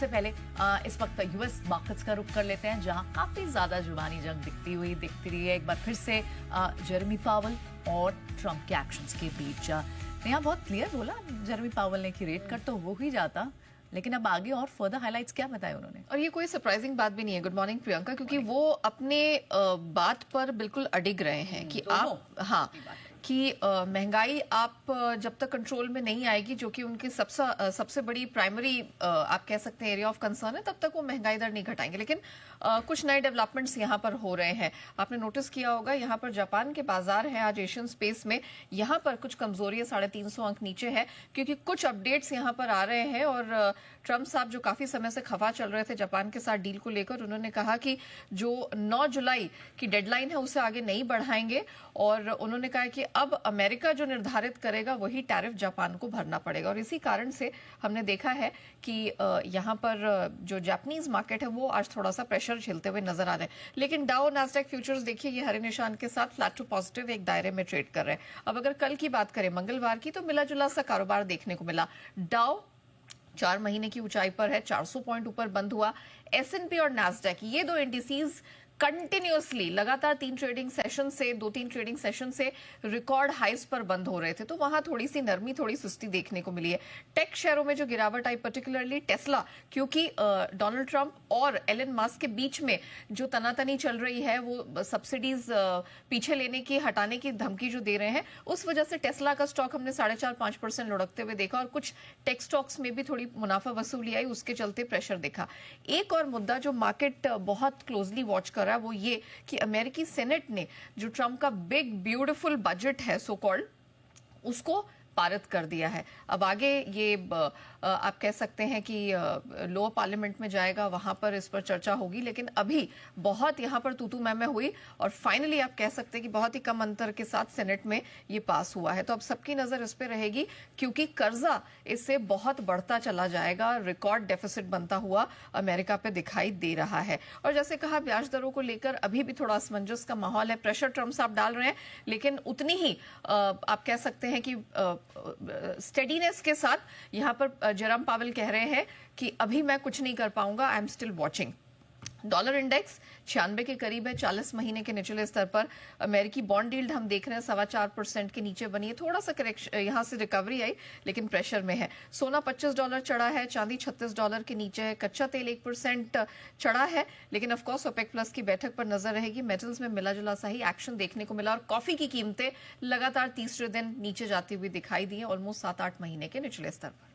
सबसे पहले इस वक्त यूएस मार्केट्स का रुख कर लेते हैं, जहां काफी ज्यादा जुबानी जंग दिखती रही है। एक बार फिर से जेरेमी पावल और ट्रंप के एक्शंस के बीच यहाँ बहुत क्लियर बोला जेरेमी पावल ने कि रेट कट तो वो ही जाता, लेकिन अब आगे और फर्दर हाइलाइट्स क्या बताए उन्होंने। और ये कोई सरप्राइजिंग बात भी नहीं है। गुड मॉर्निंग प्रियंका, क्योंकि वो अपने बात पर बिल्कुल अडिग रहे हैं कि आप कि महंगाई आप जब तक कंट्रोल में नहीं आएगी, जो कि उनकी सबसे बड़ी प्राइमरी आप कह सकते हैं एरिया ऑफ कंसर्न है, तब तक वो महंगाई दर नहीं घटाएंगे। लेकिन कुछ नए डेवलपमेंट्स यहाँ पर हो रहे हैं। आपने नोटिस किया होगा, यहाँ पर जापान के बाजार है आज एशियन स्पेस में, यहाँ पर कुछ कमजोरी है, 350 अंक नीचे है, क्योंकि कुछ अपडेट्स यहाँ पर आ रहे हैं। और ट्रंप साहब जो काफी समय से खफा चल रहे थे जापान के साथ डील को लेकर, उन्होंने कहा कि जो 9 जुलाई की डेडलाइन है उसे आगे नहीं बढ़ाएंगे। और उन्होंने कहा कि अब अमेरिका जो निर्धारित करेगा वही टैरिफ जापान को भरना पड़ेगा। और इसी कारण से हमने देखा है कि यहाँ पर जो जापानीज मार्केट है वो आज थोड़ा सा प्रेशर झेलते हुए नजर आ रहे हैं। लेकिन डाउ नास्डैक फ्यूचर्स देखिए, ये हरे निशान के साथ फ्लैट टू पॉजिटिव एक दायरे में ट्रेड कर रहे हैं। अब अगर कल की बात करें मंगलवार की, तो मिला जुला सा कारोबार देखने को मिला। डाउ 4 महीने की ऊंचाई पर है, 400 पॉइंट ऊपर बंद हुआ। S&P और नास्डैक ये दो इंडिसेस कंटिन्यूअसली लगातार 2-3 ट्रेडिंग सेशन से रिकॉर्ड हाइस पर बंद हो रहे थे, तो वहां थोड़ी सी नरमी, थोड़ी सुस्ती देखने को मिली है। टेक शेयरों में जो गिरावट आई, पर्टिकुलरली टेस्ला, क्योंकि डोनाल्ड ट्रंप और एलन मस्क के बीच में जो तनातनी चल रही है, वो सब्सिडीज पीछे लेने की, हटाने की धमकी जो दे रहे हैं, उस वजह से टेस्ला का स्टॉक हमने 4.5-5% लुढ़कते हुए देखा। और कुछ टेक स्टॉक्स में भी थोड़ी मुनाफा वसूली आई, उसके चलते प्रेशर देखा। एक और मुद्दा जो मार्केट बहुत क्लोजली वॉच कर वो ये कि अमेरिकी सेनेट ने जो ट्रंप का बिग ब्यूटीफुल बजट है सो कॉल्ड, उसको पारित कर दिया है। अब आगे ये आप कह सकते हैं कि लोअर पार्लियामेंट में जाएगा, वहां पर इस पर चर्चा होगी। लेकिन अभी बहुत यहां पर तू मैं हुई और फाइनली आप कह सकते हैं कि बहुत ही कम अंतर के साथ सेनेट में ये पास हुआ है। तो अब सबकी नजर इस पे रहेगी, क्योंकि कर्जा इससे बहुत बढ़ता चला जाएगा। रिकॉर्ड डेफिसिट बनता हुआ अमेरिका पे दिखाई दे रहा है। और जैसे कहा, ब्याज दरों को लेकर अभी भी थोड़ा असमंजस का माहौल है। प्रेशर ट्रंप साहब डाल रहे हैं, लेकिन उतनी ही आप कह सकते हैं कि स्टेडीनेस के साथ यहाँ पर जेरम पावेल कह रहे हैं कि अभी मैं कुछ नहीं कर पाऊंगा, I am still watching. Dollar index 96 के करीब है, 40 महीने के निचले स्तर पर। अमेरिकी बॉन्ड यील्ड हम देख रहे हैं 4.25% के नीचे बनी है। थोड़ा सा करेक्शन, यहां से रिकवरी आई, लेकिन प्रेशर में है। सोना $25 चढ़ा है, चांदी $36 के नीचे है। कच्चा तेल 1% चढ़ा है, लेकिन ऑफकोर्स ओपेक प्लस की बैठक पर नजर रहेगी। मेटल्स में मिला जुला सा ही एक्शन देखने को मिला। और कॉफी की कीमतें लगातार तीसरे दिन नीचे जाती हुई दिखाई दी है, ऑलमोस्ट 7-8 महीने के निचले स्तर पर।